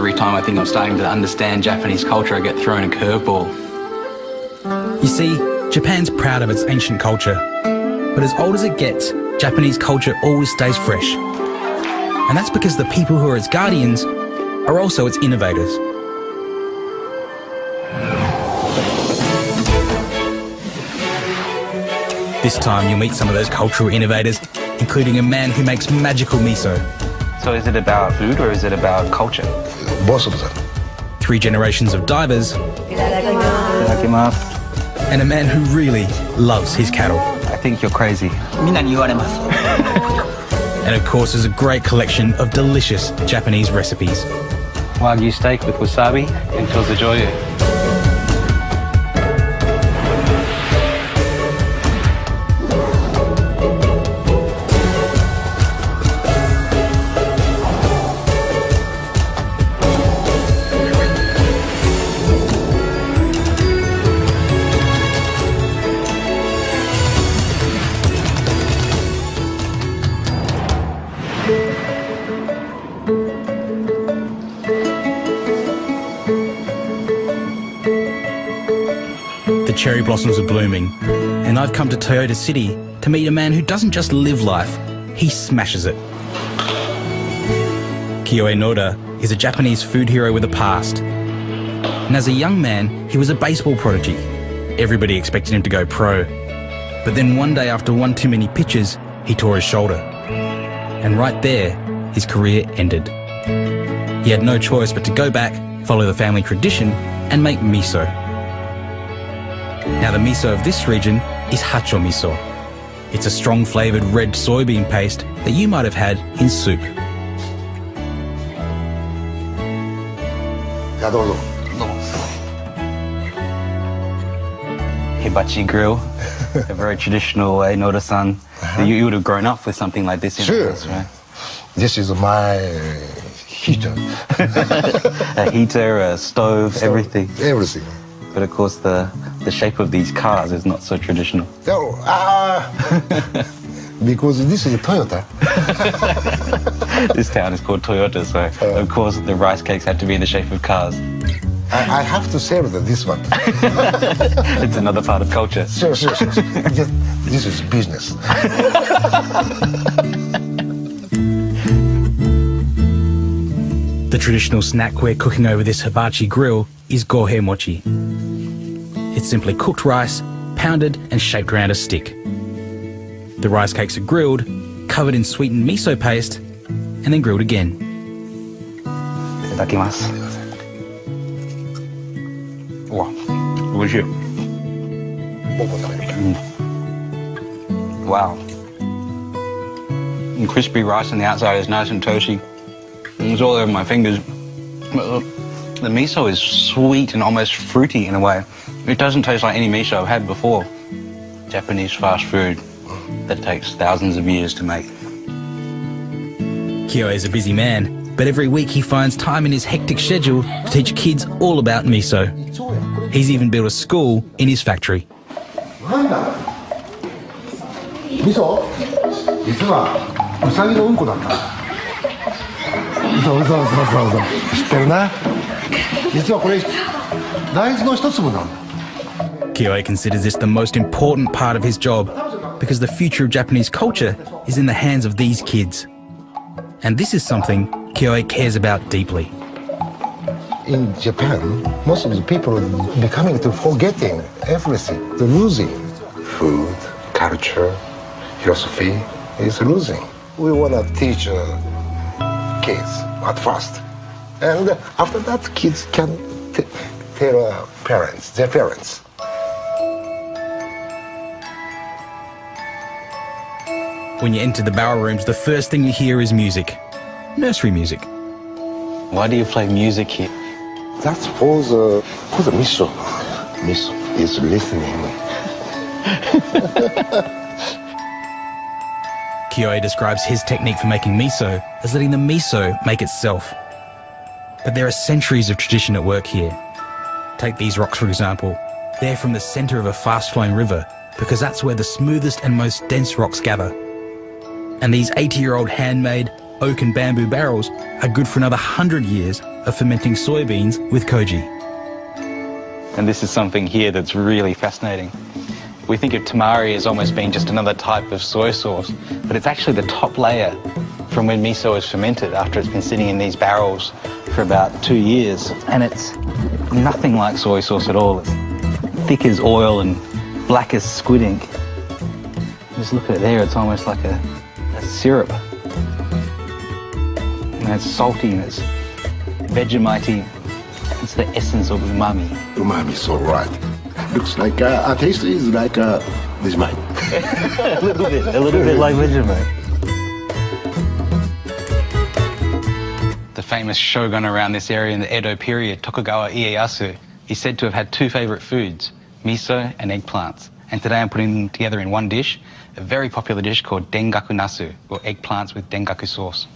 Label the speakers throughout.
Speaker 1: every time I think I'm starting to understand Japanese culture, I get thrown a curveball.
Speaker 2: You see, Japan's proud of its ancient culture, but as old as it gets, Japanese culture always stays fresh. And that's because the people who are its guardians are also its innovators. This time you'll meet some of those cultural innovators, including a man who makes magical miso.
Speaker 1: So is it about food or is it about culture?
Speaker 3: Both of them.
Speaker 2: 3 generations of divers, and a man who really loves his cattle.
Speaker 1: I think you're crazy.
Speaker 2: And of course there's a great collection of delicious Japanese recipes.
Speaker 1: Wagyu steak with wasabi and tozajoyu.
Speaker 2: The cherry blossoms are blooming, and I've come to Toyota City to meet a man who doesn't just live life, he smashes it. Kyoe Noda is a Japanese food hero with a past. And as a young man, he was a baseball prodigy. Everybody expected him to go pro. But then one day after one too many pitches, he tore his shoulder. And right there, his career ended. He had no choice but to go back, follow the family tradition, and make miso. Now the miso of this region is hacho miso. It's a strong flavoured red soybean paste that you might have had in soup.
Speaker 1: Hibachi grill, a very traditional way, Noda-san. You would have grown up with something like this in the house, right?
Speaker 3: This is my heater.
Speaker 1: A heater, a stove, everything.
Speaker 3: Everything.
Speaker 1: But of course the shape of these cars is not so traditional.
Speaker 3: Because this is a Toyota.
Speaker 1: This town is called Toyota, so of course the rice cakes had to be in the shape of cars.
Speaker 3: I have to sell this one.
Speaker 1: It's another part of culture.
Speaker 3: Sure. This is business.
Speaker 2: The traditional snack we're cooking over this hibachi grill is gohe mochi. It's simply cooked rice, pounded and shaped around a stick. The rice cakes are grilled, covered in sweetened miso paste, and then grilled again.
Speaker 1: Itadakimasu. Wow, oishii. Wow. And crispy rice on the outside is nice and toasty. It's all over my fingers. But the miso is sweet and almost fruity in a way. It doesn't taste like any miso I've had before. Japanese fast food that takes thousands of years to make.
Speaker 2: Kyoe is a busy man, but every week he finds time in his hectic schedule to teach kids all about miso. He's even built a school in his factory.
Speaker 3: Miso? 実はウサギのうんこだった。そう。知ってるな。実はこれ大豆の一粒なんだ。
Speaker 2: Kyoe considers this the most important part of his job because the future of Japanese culture is in the hands of these kids. And this is something Kyoe cares about deeply.
Speaker 3: In Japan, most of the people are becoming to forgetting everything. They're losing. Food, culture, philosophy is losing. We want to teach kids at first. And after that, kids can tell their parents.
Speaker 2: When you enter the barrel rooms, the first thing you hear is music. Nursery music.
Speaker 1: Why do you play music here?
Speaker 3: That's for the miso. Miso is listening.
Speaker 2: Kyoe describes his technique for making miso as letting the miso make itself. But there are centuries of tradition at work here. Take these rocks, for example. They're from the centre of a fast-flowing river because that's where the smoothest and most dense rocks gather. And these 80-year-old handmade, oak and bamboo barrels are good for another 100 years of fermenting soybeans with koji.
Speaker 1: And this is something here that's really fascinating. We think of tamari as almost being just another type of soy sauce, but it's actually the top layer from when miso is fermented after it's been sitting in these barrels for about 2 years. And it's nothing like soy sauce at all. It's thick as oil and black as squid ink. Just look at it there, it's almost like a syrup. And it's salty and it's Vegemite. It's the essence of umami.
Speaker 3: Umami, so right. Looks like our taste is like Vegemite.
Speaker 1: A little bit like Vegemite. The famous shogun around this area in the Edo period, Tokugawa Ieyasu, is said to have had 2 favourite foods, miso and eggplants. And today I'm putting them together in one dish, a very popular dish called dengaku nasu, or eggplants with dengaku sauce.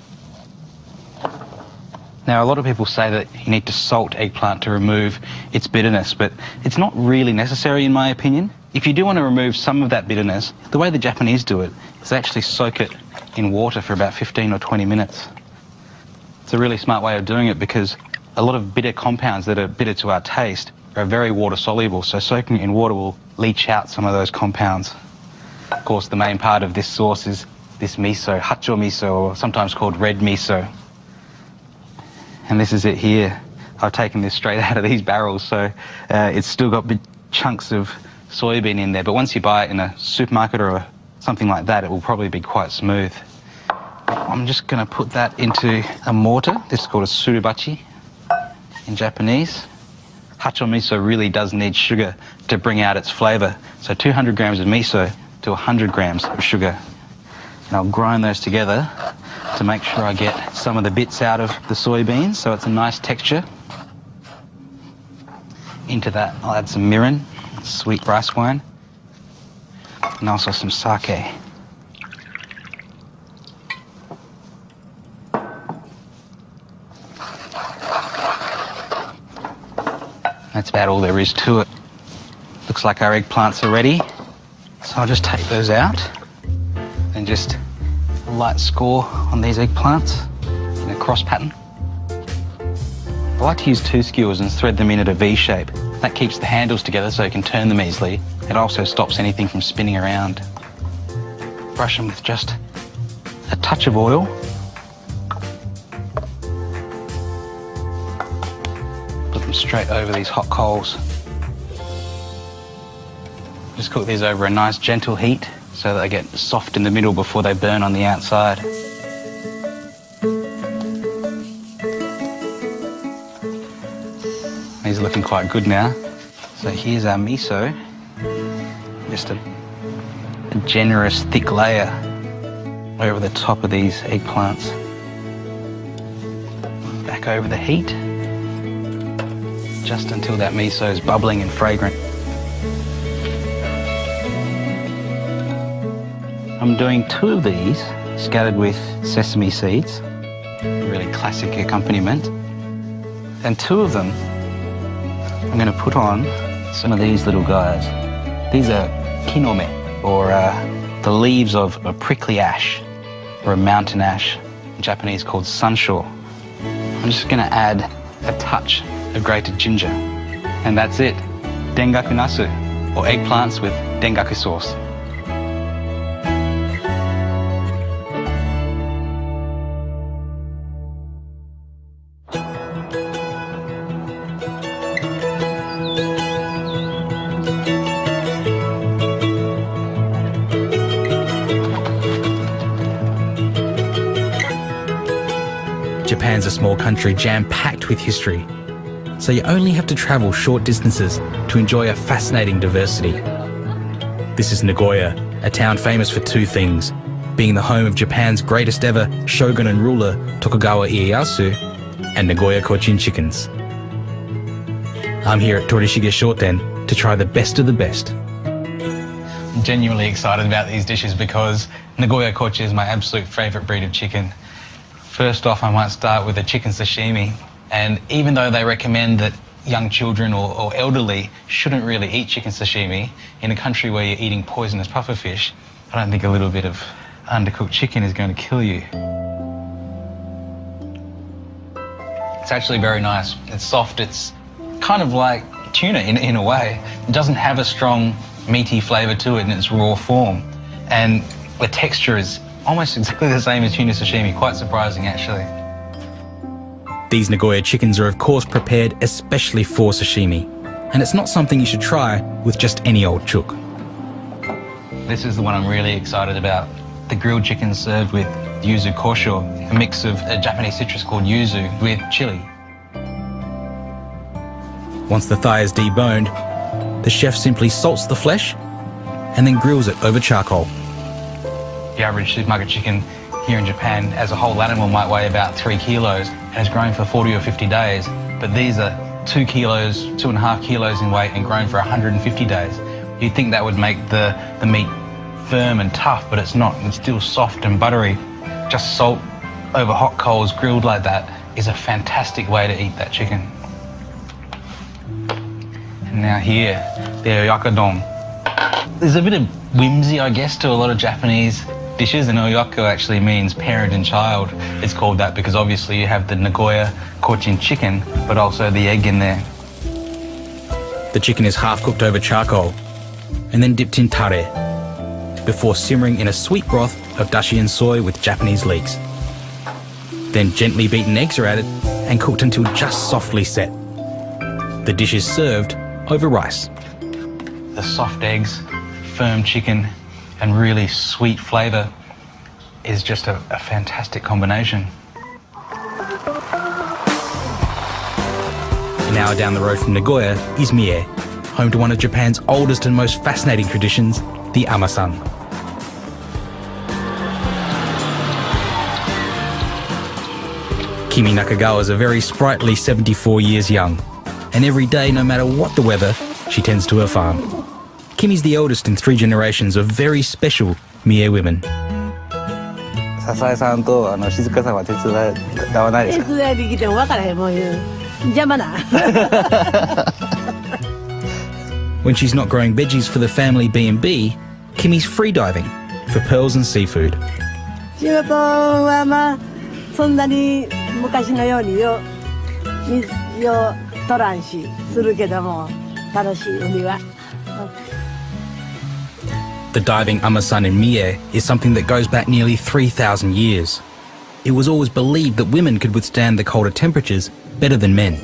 Speaker 1: Now, a lot of people say that you need to salt eggplant to remove its bitterness, but it's not really necessary in my opinion. If you do want to remove some of that bitterness, the way the Japanese do it is they actually soak it in water for about 15 or 20 minutes. It's a really smart way of doing it because a lot of bitter compounds that are bitter to our taste are very water soluble, so soaking it in water will leach out some of those compounds. Of course, the main part of this sauce is this miso, hacho miso, or sometimes called red miso. And this is it here. I've taken this straight out of these barrels, so it's still got big chunks of soybean in there. But once you buy it in a supermarket or something like that, it will probably be quite smooth. I'm just going to put that into a mortar. This is called a surubachi in Japanese. Hacho miso really does need sugar to bring out its flavour. So 200 grams of miso to 100 grams of sugar. And I'll grind those together to make sure I get some of the bits out of the soybeans so it's a nice texture. Into that I'll add some mirin, sweet rice wine, and also some sake. That's about all there is to it. Looks like our eggplants are ready. So I'll just take those out and just a light score on these eggplants in a cross pattern. I like to use 2 skewers and thread them in at a V shape. That keeps the handles together so you can turn them easily. It also stops anything from spinning around. Brush them with just a touch of oil. Put them straight over these hot coals. Just cook these over a nice gentle heat so that they get soft in the middle before they burn on the outside. These are looking quite good now. So here's our miso. Just a generous thick layer over the top of these eggplants. Back over the heat, just until that miso is bubbling and fragrant. I'm doing 2 of these scattered with sesame seeds, a really classic accompaniment. And 2 of them I'm going to put on some of these little guys. These are kinome, or the leaves of a prickly ash, or a mountain ash, in Japanese called sansho. I'm just going to add a touch of grated ginger. And that's it. Dengaku nasu, or eggplants with dengaku sauce.
Speaker 2: Japan's a small country jam-packed with history, so you only have to travel short distances to enjoy a fascinating diversity. This is Nagoya, a town famous for 2 things, being the home of Japan's greatest ever shogun and ruler Tokugawa Ieyasu, and Nagoya Cochin chickens. I'm here at Torishige Shoten to try the best of the best.
Speaker 1: I'm genuinely excited about these dishes because Nagoya Kochi is my absolute favourite breed of chicken. First off, I might start with a chicken sashimi, and even though they recommend that young children or elderly shouldn't really eat chicken sashimi, in a country where you're eating poisonous pufferfish, I don't think a little bit of undercooked chicken is going to kill you. It's actually very nice. It's soft. It's kind of like tuna in a way. It doesn't have a strong meaty flavour to it in its raw form. And the texture is almost exactly the same as tuna sashimi. Quite surprising, actually.
Speaker 2: These Nagoya chickens are of course prepared especially for sashimi, and it's not something you should try with just any old chook.
Speaker 1: This is the one I'm really excited about. The grilled chicken served with yuzu kosho, a mix of a Japanese citrus called yuzu with chili.
Speaker 2: Once the thigh is deboned, the chef simply salts the flesh and then grills it over charcoal.
Speaker 1: The average supermarket chicken here in Japan as a whole animal might weigh about 3 kilos and has grown for 40 or 50 days, but these are 2 kilos, 2.5 kilos in weight and grown for 150 days. You'd think that would make the meat firm and tough, but it's not. It's still soft and buttery. Just salt over hot coals grilled like that is a fantastic way to eat that chicken. And now here, the oyakadon. There's a bit of whimsy, I guess, to a lot of Japanese dishes, and oyako actually means parent and child. It's called that because obviously you have the Nagoya cochin chicken, but also the egg in there.
Speaker 2: The chicken is half cooked over charcoal and then dipped in tare, before simmering in a sweet broth of dashi and soy with Japanese leeks. Then gently beaten eggs are added and cooked until just softly set. The dish is served over rice.
Speaker 1: The soft eggs, firm chicken, and really sweet flavour is just a fantastic combination.
Speaker 2: An hour down the road from Nagoya is Mie, home to one of Japan's oldest and most fascinating traditions, the Ama-san. Kimi Nakagawa is a very sprightly 74 years young, and every day, no matter what the weather, she tends to her farm. Kimi's the eldest in 3 generations of very special Mie women.
Speaker 1: 笹江さんと静香さんは手伝わないですか？
Speaker 4: 手伝いできても分からへんもん言う。邪魔な。
Speaker 2: When she's not growing veggies for the family B&B, Kimi's freediving for pearls and seafood.
Speaker 4: 仕事はまあそんなに昔のように水を取らんしするけども楽しい海は。
Speaker 2: The diving Ama-san in Mie is something that goes back nearly 3,000 years. It was always believed that women could withstand the colder temperatures better than men.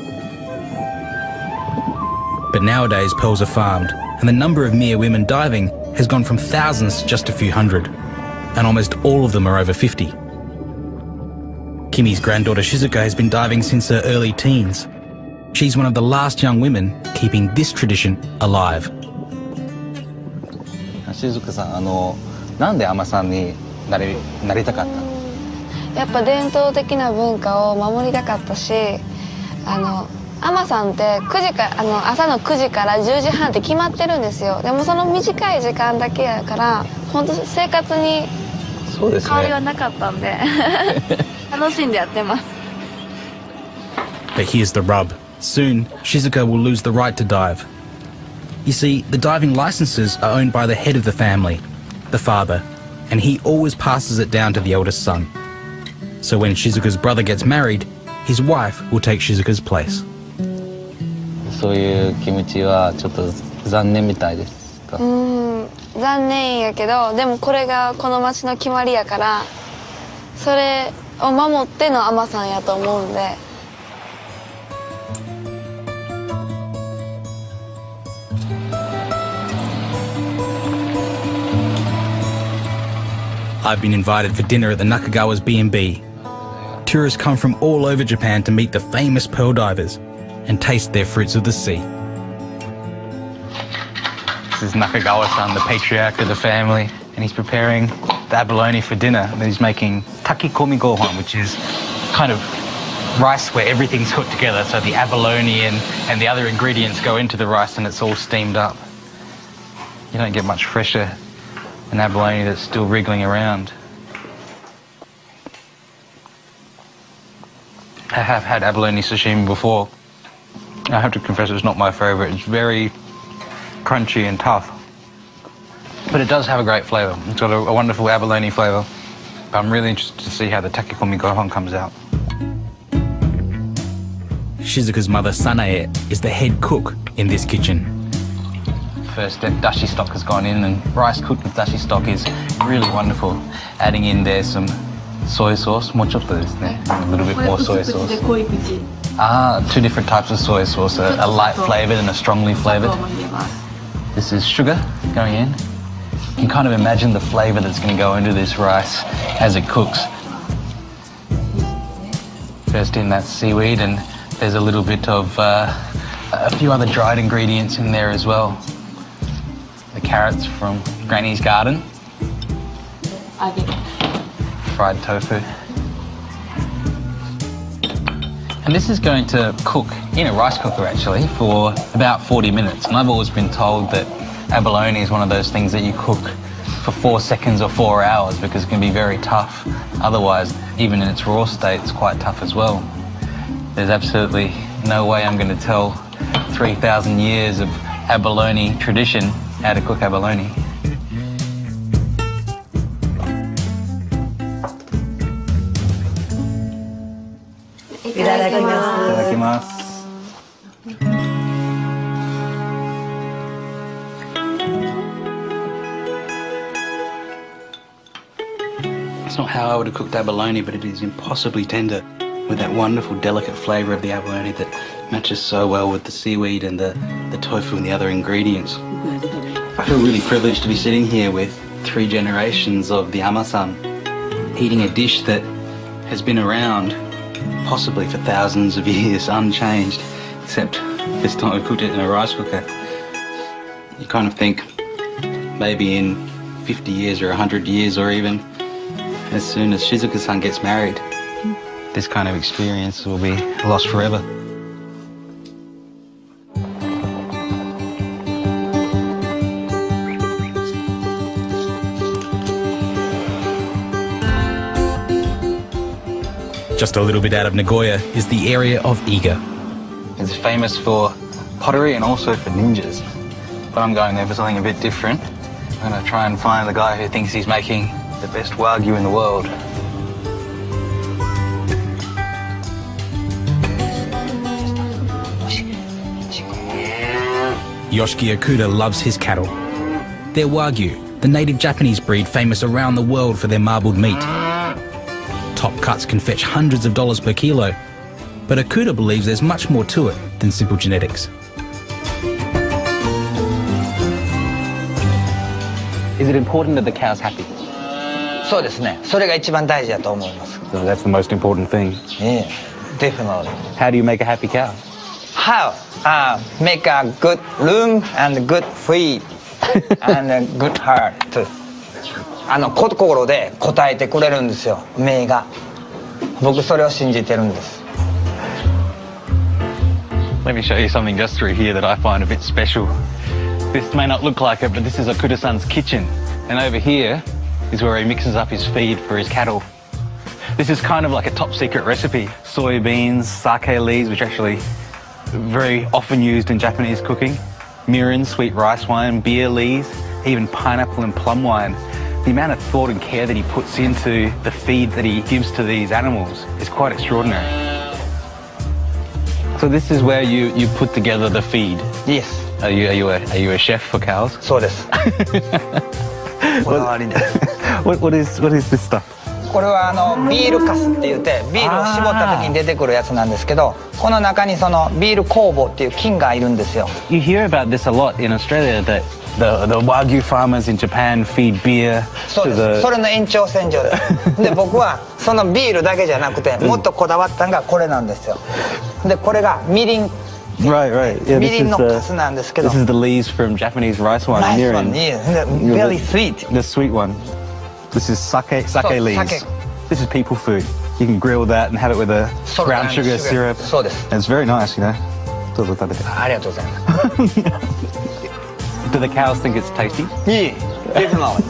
Speaker 2: But nowadays pearls are farmed, and the number of Mie women diving has gone from thousands to just a few hundred, and almost all of them are over 50. Kimi's granddaughter Shizuka has been diving since her early teens. She's one of the last young women keeping this tradition alive.
Speaker 1: 静香さん、なんで海女さんになりたかったの？
Speaker 5: やっぱ伝統的な文化を守りたかったし、海女さんって朝の9時から10時半って決まってるんですよ。でもその短い時間だけやから本当生活に変わりはなかったんで楽しんでやってます。
Speaker 2: But here's the rub. Soon, Shizuka will lose the right to dive. You see, the diving licenses are owned by the head of the family, the father, and he always passes it down to the eldest son. So when Shizuka's brother gets married, his wife will take Shizuka's place.
Speaker 1: そういう気持ちはちょっと残念みたいですか？
Speaker 5: 残念やけど、でもこれがこの町の決まりやから、それを守っての海女さんやと思うんで。
Speaker 2: I've been invited for dinner at the Nakagawa's B&B. Tourists come from all over Japan to meet the famous pearl divers and taste their fruits of the sea.
Speaker 1: This is Nakagawa-san, the patriarch of the family, and he's preparing the abalone for dinner. And he's making takikomi gohan, which is kind of rice where everything's cooked together. So the abalone and the other ingredients go into the rice and it's all steamed up. You don't get much fresher an abalone that's still wriggling around. I have had abalone sashimi before. I have to confess it's not my favourite. It's very crunchy and tough. But it does have a great flavour. It's got a wonderful abalone flavour. I'm really interested to see how the takikomi gohan comes out.
Speaker 2: Shizuka's mother Sanae is the head cook in this kitchen.
Speaker 1: First step, dashi stock has gone in, and rice cooked with dashi stock is really wonderful. Adding in there some soy sauce, mochotto desu ne, a little bit more soy sauce. Two different types of soy sauce, a light flavoured and a strongly flavoured. This is sugar going in. You can kind of imagine the flavour that's going to go into this rice as it cooks. First in that seaweed, and there's a little bit of a few other dried ingredients in there as well. The carrots from Granny's garden. Fried tofu. And this is going to cook in a rice cooker actually for about 40 minutes. And I've always been told that abalone is one of those things that you cook for 4 seconds or 4 hours because it can be very tough. Otherwise, even in its raw state, it's quite tough as well. There's absolutely no way I'm going to tell 3,000 years of abalone tradition how to cook abalone. Itadakimasu. It's not how I would have cooked abalone, but it is impossibly tender with that wonderful, delicate flavour of the abalone that matches so well with the seaweed and the tofu and the other ingredients. I feel really privileged to be sitting here with 3 generations of the Ama-san, eating a dish that has been around possibly for thousands of years, unchanged, except this time we cooked it in a rice cooker. You kind of think maybe in 50 years or 100 years, or even as soon as Shizuka-san gets married, this kind of experience will be lost forever.
Speaker 2: Just a little bit out of Nagoya is the area of Iga.
Speaker 1: It's famous for pottery and also for ninjas. But I'm going there for something a bit different. I'm going to try and find the guy who thinks he's making the best wagyu in the world.
Speaker 2: Yoshiki Okuda loves his cattle. They're wagyu, the native Japanese breed famous around the world for their marbled meat. Top cuts can fetch hundreds of dollars per kilo, but Okuda believes there's much more to it than simple genetics.
Speaker 1: Is it important that the cow's happy?
Speaker 6: そうですね。それが一番大事だと思います。
Speaker 1: So that's the most important thing.
Speaker 6: Yeah, definitely.
Speaker 1: How do you make a happy cow?
Speaker 6: How? Make a good room and good feed and a good heart. 心で答えてくれるんですよ、目が。僕それを信じてるんです。
Speaker 1: Let me show you something just through here that I find a bit special. This may not look like it, but this is Okuda-san's kitchen. And over here is where he mixes up his feed for his cattle. This is kind of like a top secret recipe. Soybeans, sake leaves, which are actually very often used in Japanese cooking. Mirin, sweet rice wine, beer leaves, even pineapple and plum wine. The amount of thought and care that he puts into the feed that he gives to these animals is quite extraordinary. So this is where you put together the feed.
Speaker 6: Yes.
Speaker 1: Are you a chef for cows?
Speaker 6: そうです。こだわりです。
Speaker 1: What is this stuff?
Speaker 6: これはビールカスって言ってビールを絞った時に出てくるやつなんですけど、この中にそのビール酵母っていう菌がいるんですよ。
Speaker 1: You hear about this a lot in Australia, that the wagyu farmers in Japan feed beer
Speaker 6: そう
Speaker 1: to
Speaker 6: です。
Speaker 1: the...
Speaker 6: それの延長線上です。で僕はそのビールだけじゃなくてもっとこだわったのがこれなんですよ。でこれがみりん。
Speaker 1: Right, right. Yeah,
Speaker 6: みりんのカスなんですけど。
Speaker 1: This is the leaves from Japanese rice wine.
Speaker 6: Rice one,
Speaker 1: mirin.
Speaker 6: yeah. Very sweet.
Speaker 1: The sweet one. This is sake leaves.
Speaker 6: Sake.
Speaker 1: This is people food. You can grill that and have it with a brown sugar syrup.
Speaker 6: そうです。
Speaker 1: And it's very nice, you know. どうぞ食べて。
Speaker 6: ありがとうございます。
Speaker 1: Do the cows think it's tasty?
Speaker 6: いい。Definitely.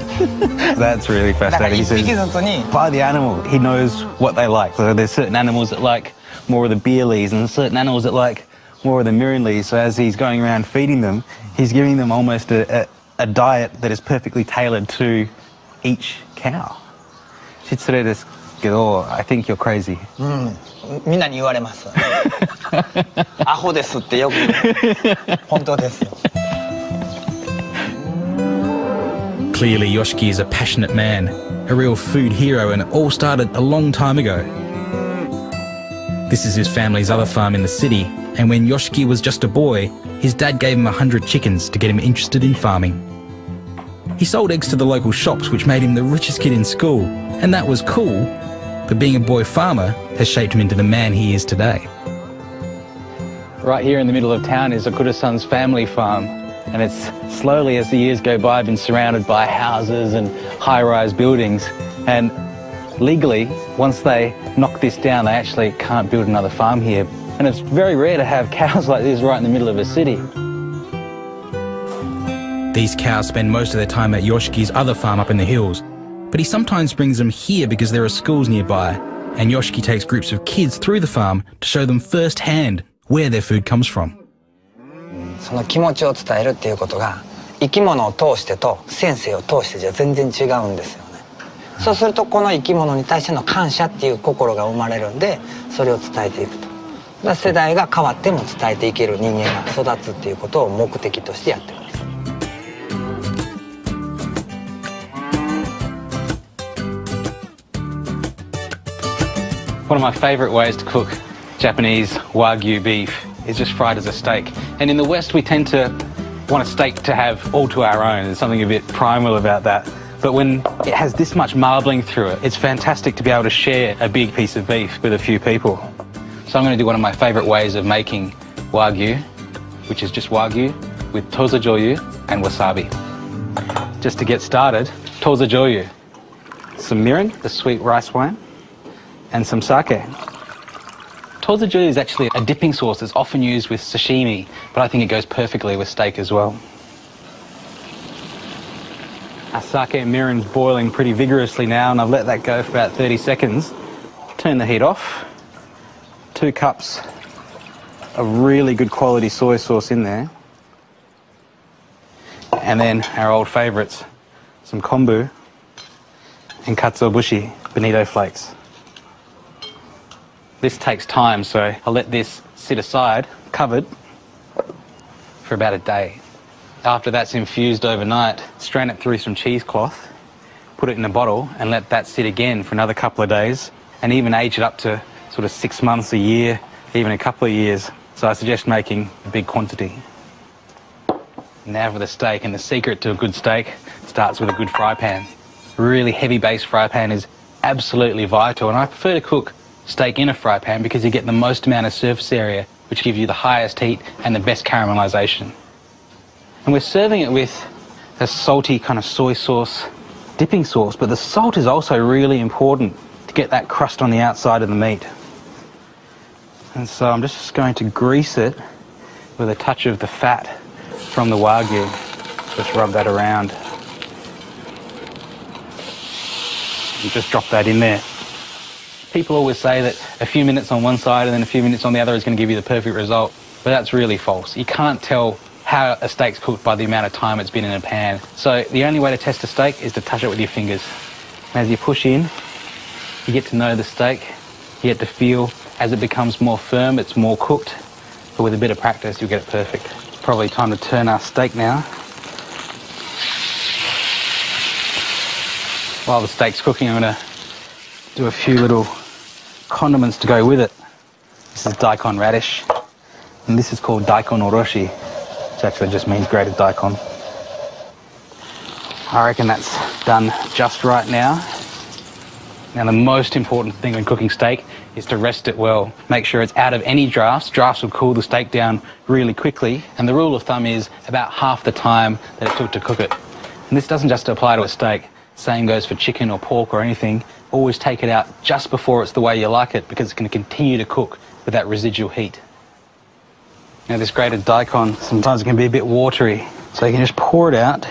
Speaker 1: That's really
Speaker 6: だから
Speaker 1: fascinating. He
Speaker 6: 一匹
Speaker 1: says,
Speaker 6: ずつに
Speaker 1: by the animal, he knows what they like. So there's certain animals that like more of the beer leaves and certain animals that like more of the mirin leaves. So as he's going around feeding them, he's giving them almost a diet that is perfectly tailored to each cow. 失礼ですけど、I think you're crazy.
Speaker 6: みんなに言われます。アホですってよく言う。本当ですよ。
Speaker 2: Clearly, Yoshiki is a passionate man, a real food hero, and it all started a long time ago. This is his family's other farm in the city, and when Yoshiki was just a boy, his dad gave him 100 chickens to get him interested in farming. He sold eggs to the local shops, which made him the richest kid in school, and that was cool, but being a boy farmer has shaped him into the man he is today.
Speaker 1: Right here in the middle of town is Okura-san's family farm, and it's slowly, as the years go by, been surrounded by houses and high-rise buildings, and legally, once they knock this down, they actually can't build another farm here. And it's very rare to have cows like this right in the middle of a city.
Speaker 2: These cows spend most of their time at Yoshiki's other farm up in the hills, but he sometimes brings them here because there are schools nearby, and Yoshiki takes groups of kids through the farm to show them firsthand where their food comes from.
Speaker 6: その気持ちを伝えるっていうことが生き物を通してと先生を通してじゃ全然違うんですよね。そうするとこの生き物に対しての感謝っていう心が生まれるんで、それを伝えていくと。だから世代が変わっても伝えていける人間が育つっていうことを目的としてやってます。
Speaker 1: One of my favourite ways to cook Japanese Wagyu beef is just fried as a steak. And in the West, we tend to want a steak to have all to our own. There's something a bit primal about that. But when it has this much marbling through it, it's fantastic to be able to share a big piece of beef with a few people. So I'm going to do one of my favourite ways of making Wagyu, which is just Wagyu with toza joyu and wasabi. Just to get started, toza joyu, some mirin, the sweet rice wine, and some sake. Toza joyu is actually a dipping sauce that's often used with sashimi, but I think it goes perfectly with steak as well. Our sake and mirin's boiling pretty vigorously now, and I've let that go for about 30 seconds. Turn the heat off. 2 cups of really good quality soy sauce in there. And then our old favourites, some kombu and katsuobushi, bonito flakes. This takes time, so I'll let this sit aside, covered, for about a day. After that's infused overnight, strain it through some cheesecloth, put it in a bottle and let that sit again for another couple of days, and even age it up to sort of 6 months, a year, even a couple of years. So I suggest making a big quantity. Now for the steak, and the secret to a good steak starts with a good fry pan. A really heavy base fry pan is absolutely vital, and I prefer to cook steak in a fry pan because you get the most amount of surface area, which gives you the highest heat and the best caramelization. And we're serving it with a salty kind of soy sauce dipping sauce, but the salt is also really important to get that crust on the outside of the meat. And so I'm just going to grease it with a touch of the fat from the Wagyu. Just rub that around. And just drop that in there. People always say that a few minutes on one side and then a few minutes on the other is going to give you the perfect result, but that's really false. You can't tell how a steak's cooked by the amount of time it's been in a pan. So the only way to test a steak is to touch it with your fingers. And as you push in, you get to know the steak, you get to feel as it becomes more firm, it's more cooked, but with a bit of practice you'll get it perfect. It's probably time to turn our steak now. While the steak's cooking, I'm going to do a few little condiments to go with it. This is daikon radish, and this is called daikon oroshi, which actually just means grated daikon. I reckon that's done just right now. Now the most important thing when cooking steak is to rest it well. Make sure it's out of any drafts. Drafts will cool the steak down really quickly, and the rule of thumb is about half the time that it took to cook it. And this doesn't just apply to a steak. Same goes for chicken or pork or anything. Always take it out just before it's the way you like it, because it's going to continue to cook with that residual heat. Now this grated daikon, sometimes it can be a bit watery, so you can just pour it out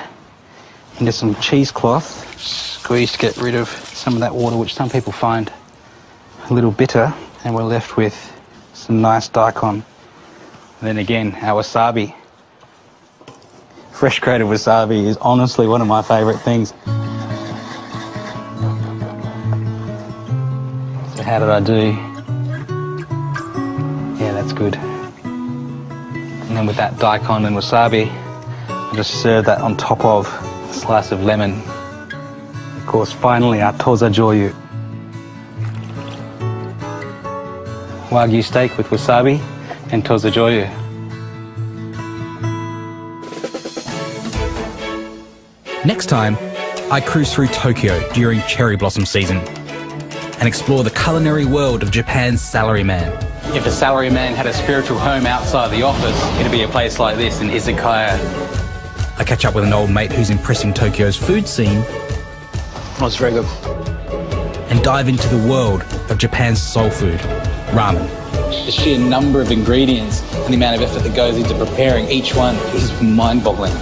Speaker 1: into some cheesecloth, squeeze to get rid of some of that water, which some people find a little bitter, and we're left with some nice daikon. And then again, our wasabi. Fresh grated wasabi is honestly one of my favourite things. So how did I do? good. And then with that daikon and wasabi, I just serve that on top of a slice of lemon. Of course, finally, our toza joyu. Wagyu steak with wasabi and toza joyu.
Speaker 2: Next time, I cruise through Tokyo during cherry blossom season and explore the culinary world of Japan's salaryman.
Speaker 1: If a salaryman had a spiritual home outside the office, it'd be a place like this in Izakaya.
Speaker 2: I catch up with an old mate who's impressing Tokyo's food scene.
Speaker 1: Oh, it's very good.
Speaker 2: And dive into the world of Japan's soul food, ramen.
Speaker 1: The sheer number of ingredients and the amount of effort that goes into preparing each one is mind-boggling.